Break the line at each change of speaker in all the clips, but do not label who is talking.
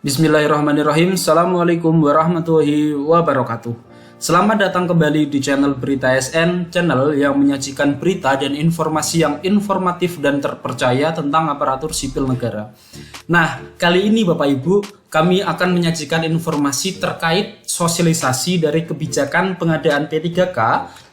Bismillahirrahmanirrahim. Assalamualaikum warahmatullahi wabarakatuh. Selamat datang kembali di channel Berita SN, channel yang menyajikan berita dan informasi yang informatif dan terpercaya tentang aparatur sipil negara. Nah, kali ini Bapak Ibu, kami akan menyajikan informasi terkait sosialisasi dari kebijakan pengadaan P3K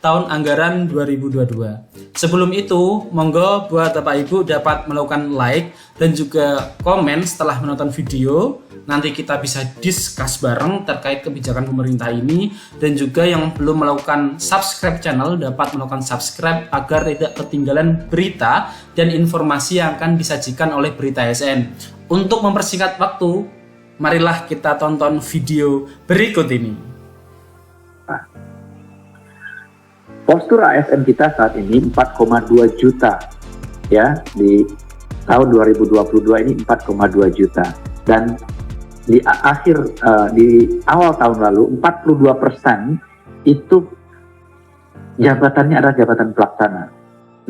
tahun anggaran 2022. Sebelum itu, monggo buat Bapak Ibu dapat melakukan like dan juga komen setelah menonton video. Nanti kita bisa discuss bareng terkait kebijakan pemerintah ini, dan juga yang belum melakukan subscribe channel dapat melakukan subscribe agar tidak ketinggalan berita dan informasi yang akan disajikan oleh Berita SN. Untuk mempersingkat waktu, marilah kita tonton video berikut ini.
Postur ASN kita saat ini 4,2 juta ya, di tahun 2022 ini 4,2 juta, dan di awal tahun lalu 42% itu jabatannya adalah jabatan pelaksana.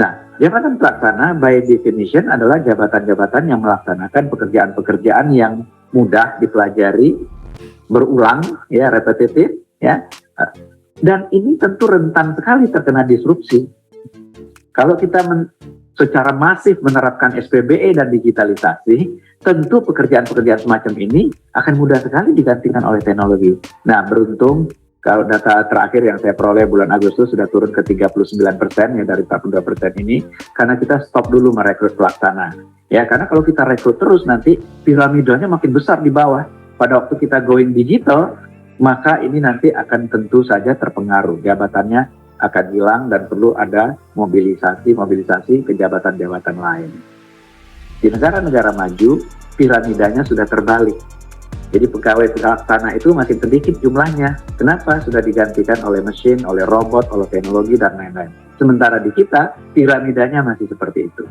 Nah, jabatan pelaksana by definition adalah jabatan-jabatan yang melaksanakan pekerjaan-pekerjaan yang mudah dipelajari, berulang, ya, repetitif, ya. Dan ini tentu rentan sekali terkena disrupsi. Kalau kita secara masif menerapkan SPBE dan digitalisasi, tentu pekerjaan-pekerjaan semacam ini akan mudah sekali digantikan oleh teknologi. Nah, beruntung kalau data terakhir yang saya peroleh bulan Agustus sudah turun ke 39% ya dari 42% ini, karena kita stop dulu merekrut pelaksana. Ya, karena kalau kita rekrut terus nanti piramidanya makin besar di bawah. Pada waktu kita going digital, maka ini nanti akan tentu saja terpengaruh. Jabatannya akan hilang dan perlu ada mobilisasi ke jabatan-jabatan lain. Di negara-negara maju, piramidanya sudah terbalik. Jadi pegawai pelaksana itu makin sedikit jumlahnya. Kenapa? Sudah digantikan oleh mesin, oleh robot, oleh teknologi, dan lain-lain. Sementara di kita, piramidanya masih seperti itu.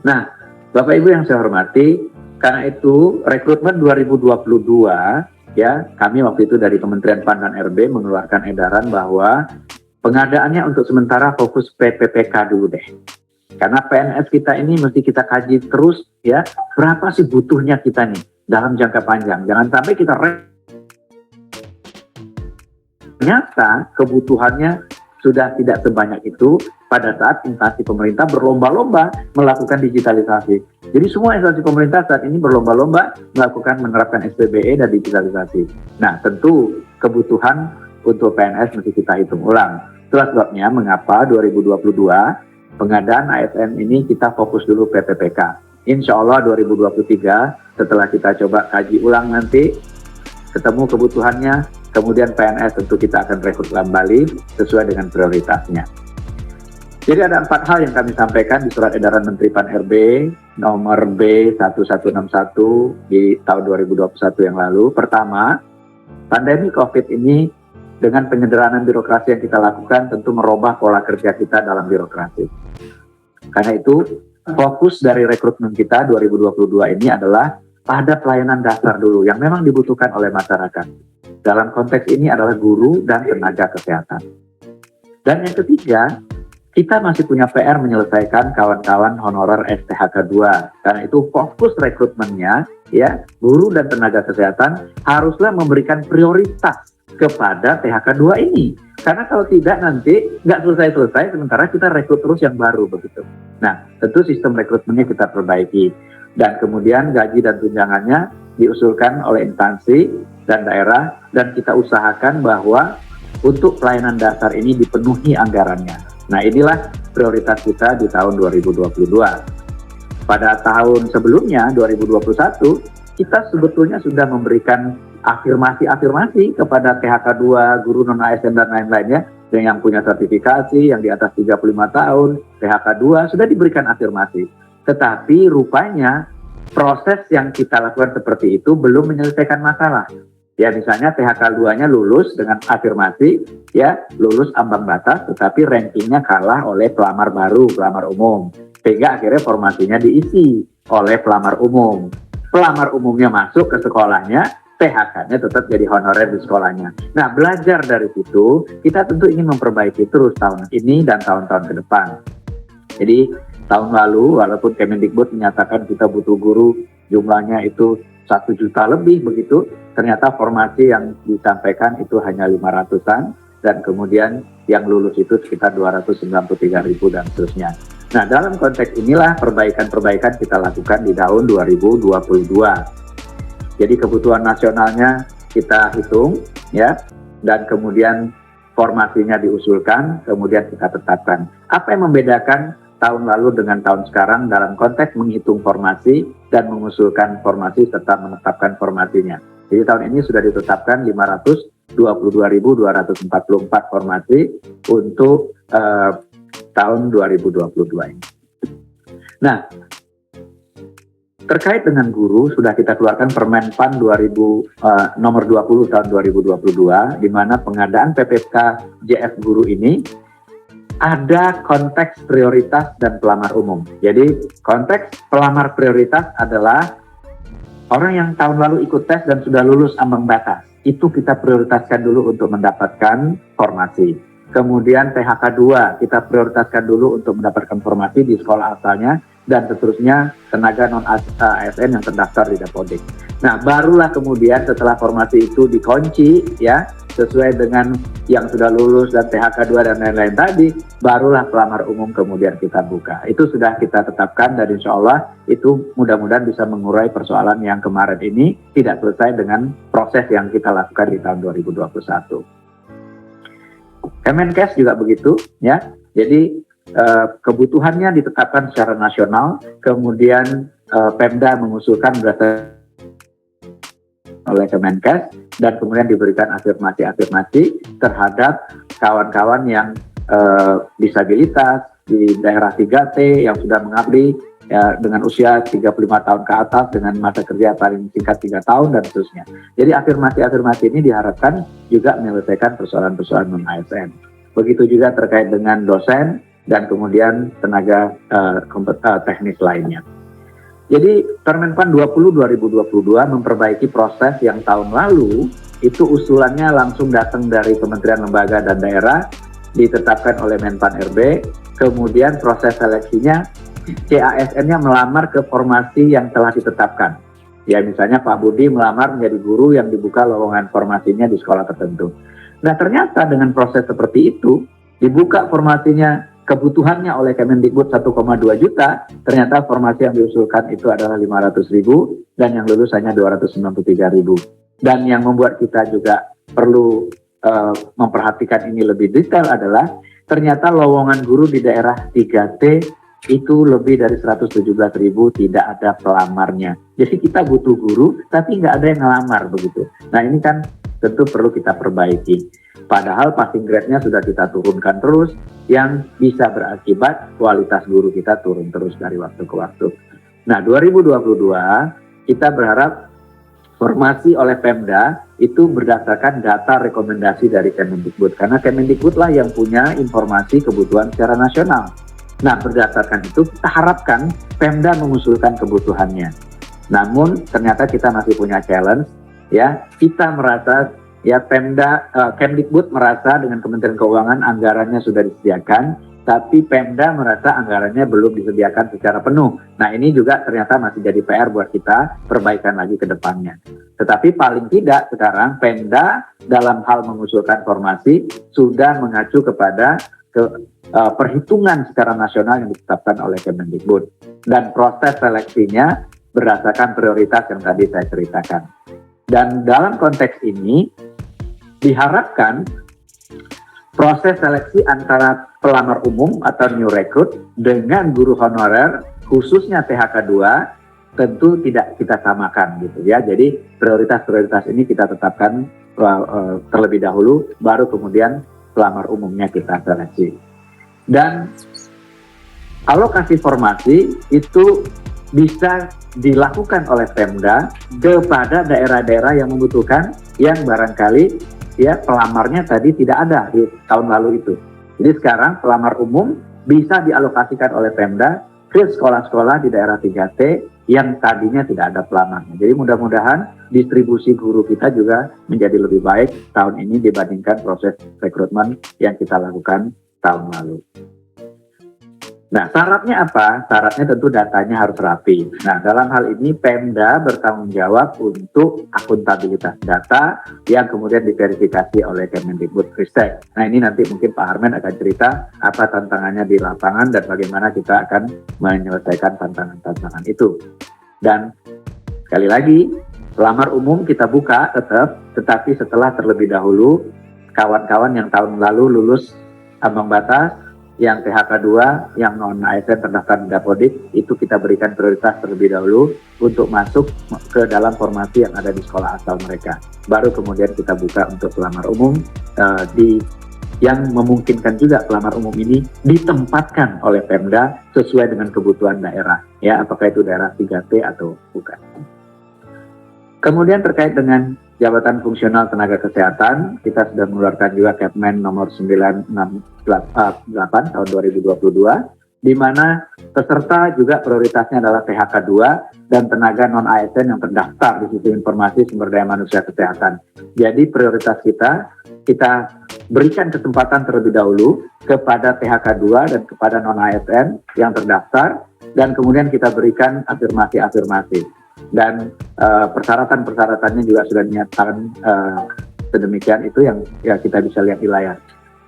Nah, Bapak Ibu yang saya hormati, karena itu rekrutmen 2022, ya, kami waktu itu dari Kementerian PAN dan RB mengeluarkan edaran bahwa pengadaannya untuk sementara fokus PPPK dulu deh. Karena PNS kita ini mesti kita kaji terus, ya, berapa sih butuhnya kita nih dalam jangka panjang. Jangan sampai kita ternyata kebutuhannya sudah tidak sebanyak itu pada saat instansi pemerintah berlomba-lomba melakukan digitalisasi. Jadi semua instansi pemerintah saat ini berlomba-lomba melakukan menerapkan SPBE dan digitalisasi. Nah, tentu kebutuhan untuk PNS mesti kita hitung ulang. Itulah sebabnya mengapa 2022 pengadaan ASN ini kita fokus dulu PPPK. Insya Allah 2023 setelah kita coba kaji ulang nanti, ketemu kebutuhannya, kemudian PNS tentu kita akan rekrut kembali sesuai dengan prioritasnya. Jadi ada 4 hal yang kami sampaikan di surat edaran Menteri PAN RB nomor B1161 di tahun 2021 yang lalu. Pertama, pandemi COVID ini dengan penyederhanaan birokrasi yang kita lakukan tentu merubah pola kerja kita dalam birokrasi. Karena itu, fokus dari rekrutmen kita 2022 ini adalah pada pelayanan dasar dulu yang memang dibutuhkan oleh masyarakat. Dalam konteks ini adalah guru dan tenaga kesehatan. Dan yang ketiga, kita masih punya PR menyelesaikan kawan-kawan honorer STHK 2. Karena itu fokus rekrutmennya, ya, guru dan tenaga kesehatan haruslah memberikan prioritas kepada THK 2 ini. Karena kalau tidak nanti nggak selesai-selesai sementara kita rekrut terus yang baru begitu. Nah, tentu sistem rekrutmennya kita perbaiki. Dan kemudian gaji dan tunjangannya diusulkan oleh instansi dan daerah, dan kita usahakan bahwa untuk pelayanan dasar ini dipenuhi anggarannya. Nah, inilah prioritas kita di tahun 2022. Pada tahun sebelumnya, 2021, kita sebetulnya sudah memberikan afirmasi kepada THK 2, guru non-ASN dan lain-lainnya, yang punya sertifikasi, yang di atas 35 tahun, THK 2, sudah diberikan afirmasi. Tetapi rupanya proses yang kita lakukan seperti itu belum menyelesaikan masalah. Ya, misalnya THK 2-nya lulus dengan afirmasi, ya, lulus ambang batas, tetapi rankingnya kalah oleh pelamar baru, pelamar umum. Sehingga akhirnya formasinya diisi oleh pelamar umum. Pelamar umumnya masuk ke sekolahnya, THK-nya tetap jadi honorer di sekolahnya. Nah, belajar dari situ, kita tentu ingin memperbaiki terus tahun ini dan tahun-tahun ke depan. Jadi, tahun lalu, walaupun Kemendikbud menyatakan kita butuh guru, jumlahnya itu 1 juta lebih begitu, ternyata formasi yang disampaikan itu hanya 500-an, dan kemudian yang lulus itu sekitar 293.000 dan seterusnya. Nah, dalam konteks inilah perbaikan-perbaikan kita lakukan di tahun 2022. Jadi kebutuhan nasionalnya kita hitung ya, dan kemudian formasinya diusulkan, kemudian kita tetapkan. Apa yang membedakan tahun lalu dengan tahun sekarang dalam konteks menghitung formasi dan mengusulkan formasi serta menetapkan formasinya? Jadi tahun ini sudah ditetapkan 522.244 formasi untuk tahun 2022 ini. Nah, terkait dengan guru, sudah kita keluarkan Permenpan nomor 20 tahun 2022, di mana pengadaan PPK JF guru ini ada konteks prioritas dan pelamar umum. Jadi konteks pelamar prioritas adalah orang yang tahun lalu ikut tes dan sudah lulus ambang batas. Itu kita prioritaskan dulu untuk mendapatkan formasi. Kemudian PHK 2 kita prioritaskan dulu untuk mendapatkan formasi di sekolah asalnya, dan seterusnya tenaga non-ASN yang terdaftar di Dapodik. Nah, barulah kemudian setelah formasi itu dikunci ya, sesuai dengan yang sudah lulus dan PHK 2 dan lain-lain tadi, barulah pelamar umum kemudian kita buka. Itu sudah kita tetapkan, dan insya Allah itu mudah-mudahan bisa mengurai persoalan yang kemarin ini tidak selesai dengan proses yang kita lakukan di tahun 2021. Kemenkes juga begitu ya. Jadi kebutuhannya ditetapkan secara nasional, kemudian Pemda mengusulkan berdasarkan oleh Kemenkes, dan kemudian diberikan afirmasi-afirmasi terhadap kawan-kawan yang disabilitas di daerah 3T yang sudah mengabdi ya, dengan usia 35 tahun ke atas dengan masa kerja paling singkat 3 tahun dan seterusnya. Jadi afirmasi-afirmasi ini diharapkan juga menyelesaikan persoalan-persoalan non-ASN. Begitu juga terkait dengan dosen dan kemudian tenaga teknis lainnya. Jadi Permenpan 20 2022 memperbaiki proses yang tahun lalu itu usulannya langsung datang dari kementerian, lembaga, dan daerah, ditetapkan oleh Menpan RB, kemudian proses seleksinya CASN-nya melamar ke formasi yang telah ditetapkan. Ya, misalnya Pak Budi melamar menjadi guru yang dibuka lowongan formasinya di sekolah tertentu. Nah, ternyata dengan proses seperti itu, dibuka formasinya, kebutuhannya oleh Kemendikbud 1,2 juta, ternyata formasi yang diusulkan itu adalah 500.000 dan yang lulus hanya 293.000. Dan yang membuat kita juga perlu memperhatikan ini lebih detail adalah ternyata lowongan guru di daerah 3T itu lebih dari 117.000 tidak ada pelamarnya. Jadi kita butuh guru tapi nggak ada yang ngelamar begitu. Nah, ini kan tentu perlu kita perbaiki. Padahal passing grade-nya sudah kita turunkan terus, yang bisa berakibat kualitas guru kita turun terus dari waktu ke waktu. Nah, 2022 kita berharap formasi oleh Pemda itu berdasarkan data rekomendasi dari Kemendikbud, karena Kemendikbud lah yang punya informasi kebutuhan secara nasional. Nah, berdasarkan itu kita harapkan Pemda mengusulkan kebutuhannya. Namun ternyata kita masih punya challenge ya. Kita merasa ya Kemdikbud merasa dengan Kementerian Keuangan anggarannya sudah disediakan, tapi Pemda merasa anggarannya belum disediakan secara penuh. Nah, ini juga ternyata masih jadi PR buat kita, perbaikan lagi ke depannya. Tetapi paling tidak sekarang Pemda dalam hal mengusulkan formasi sudah mengacu kepada perhitungan secara nasional yang ditetapkan oleh Kemendikbud. Dan proses seleksinya berdasarkan prioritas yang tadi saya ceritakan. Dan dalam konteks ini diharapkan proses seleksi antara pelamar umum atau new recruit dengan guru honorer khususnya PHK 2 tentu tidak kita samakan gitu ya. Jadi prioritas-prioritas ini kita tetapkan terlebih dahulu, baru kemudian pelamar umumnya kita seleksi. Dan alokasi formasi itu bisa dilakukan oleh Pemda kepada daerah-daerah yang membutuhkan, yang barangkali ya pelamarnya tadi tidak ada di tahun lalu itu. Jadi sekarang pelamar umum bisa dialokasikan oleh Pemda ke sekolah-sekolah di daerah 3T yang tadinya tidak ada pelamarnya. Jadi mudah-mudahan distribusi guru kita juga menjadi lebih baik tahun ini dibandingkan proses rekrutmen yang kita lakukan tahun lalu. Nah, syaratnya apa? Syaratnya tentu datanya harus rapi. Nah, dalam hal ini Pemda bertanggung jawab untuk akuntabilitas data yang kemudian diverifikasi oleh Kemendikbudristek. Nah, ini nanti mungkin Pak Harmen akan cerita apa tantangannya di lapangan dan bagaimana kita akan menyelesaikan tantangan-tantangan itu. Dan sekali lagi, lamar umum kita buka tetap, tetapi setelah terlebih dahulu kawan-kawan yang tahun lalu lulus ambang batas, yang PHK 2, yang non-ASN terdaftar di Dapodik, itu kita berikan prioritas terlebih dahulu untuk masuk ke dalam formasi yang ada di sekolah asal mereka. Baru kemudian kita buka untuk pelamar umum yang memungkinkan juga pelamar umum ini ditempatkan oleh Pemda sesuai dengan kebutuhan daerah, ya, apakah itu daerah 3T atau bukan. Kemudian terkait dengan jabatan fungsional tenaga kesehatan, kita sudah mengeluarkan juga Kepmen nomor 968 tahun 2022, di mana peserta juga prioritasnya adalah PHK 2 dan tenaga non-ASN yang terdaftar di Sistem Informasi Sumber Daya Manusia Kesehatan. Jadi prioritas kita berikan kesempatan terlebih dahulu kepada PHK 2 dan kepada non-ASN yang terdaftar, dan kemudian kita berikan afirmasi-afirmasi. Dan persyaratan-persyaratannya juga sudah dinyatakan sedemikian itu yang ya kita bisa lihat di layar.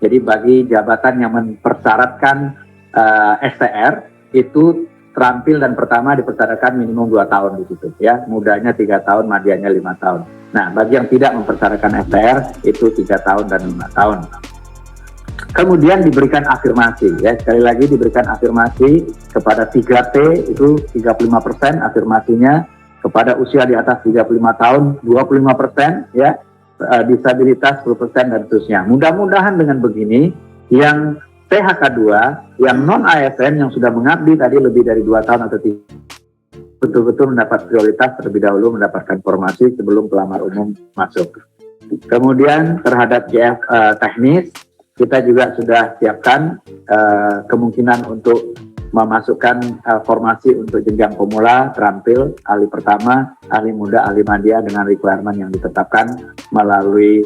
Jadi bagi jabatan yang mempersyaratkan STR itu terampil dan pertama dipersyaratkan minimum 2 tahun di situ, ya, mudanya 3 tahun, madianya 5 tahun. Nah, bagi yang tidak mempersyaratkan STR itu 3 tahun dan 5 tahun. Kemudian diberikan afirmasi, ya, sekali lagi diberikan afirmasi kepada 3T itu 35% afirmasinya, kepada usia di atas 35 tahun 25%, ya, disabilitas 10% dan seterusnya. Mudah-mudahan dengan begini yang PHK 2, yang non-ASN yang sudah mengabdi tadi lebih dari 2 tahun atau 3, betul-betul mendapat prioritas terlebih dahulu mendapatkan formasi sebelum pelamar umum masuk. Kemudian terhadap JF teknis, kita juga sudah siapkan kemungkinan untuk memasukkan formasi untuk jenjang pemula, terampil, ahli pertama, ahli muda, ahli madya dengan requirement yang ditetapkan melalui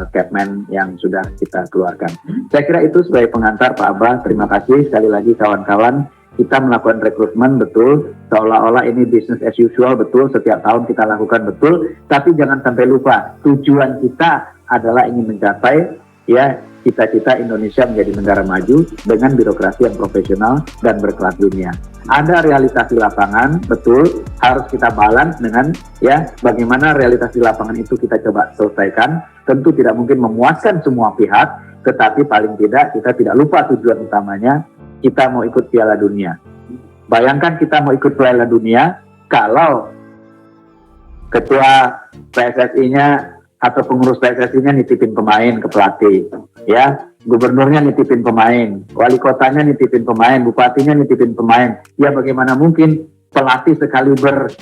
Kepmen yang sudah kita keluarkan. Saya kira itu sebagai pengantar Pak Abah. Terima kasih sekali lagi kawan-kawan. Kita melakukan rekrutmen betul, seolah-olah ini business as usual, betul, setiap tahun kita lakukan betul, tapi jangan sampai lupa, tujuan kita adalah ingin mencapai, ya, cita-cita Indonesia menjadi negara maju dengan birokrasi yang profesional dan berkelas dunia. Ada realitas di lapangan, betul, harus kita balance dengan, ya, bagaimana realitas di lapangan itu kita coba selesaikan. Tentu tidak mungkin memuaskan semua pihak, tetapi paling tidak kita tidak lupa tujuan utamanya, kita mau ikut Piala Dunia. Bayangkan kita mau ikut Piala Dunia, kalau ketua PSSI-nya atau pengurus PSSI-nya nitipin pemain ke pelatih, ya, gubernurnya nitipin pemain, wali kotanya nitipin pemain, bupatinya nitipin pemain, ya bagaimana mungkin pelatih sekaliber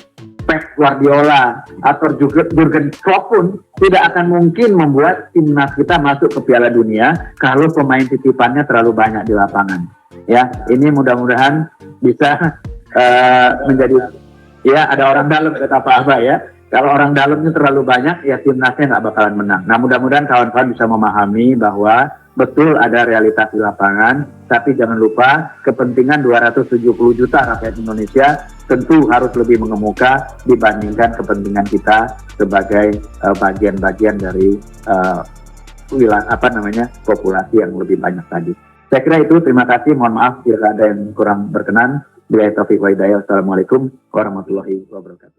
Pep Guardiola atau Jurgen Klopp pun tidak akan mungkin membuat timnas kita masuk ke Piala Dunia kalau pemain titipannya terlalu banyak di lapangan. Ya, ini mudah-mudahan bisa menjadi, ya, ada orang dalam kata Pak Abah, ya. Kalau orang dalamnya terlalu banyak, ya timnasnya nggak bakalan menang. Nah, mudah-mudahan kawan-kawan bisa memahami bahwa betul ada realitas di lapangan, tapi jangan lupa kepentingan 270 juta rakyat Indonesia tentu harus lebih mengemuka dibandingkan kepentingan kita sebagai bagian-bagian dari populasi yang lebih banyak tadi. Saya kira itu, terima kasih, mohon maaf jika ada yang kurang berkenan. Bila taufiq wa hidayah, wassalamualaikum warahmatullahi wabarakatuh.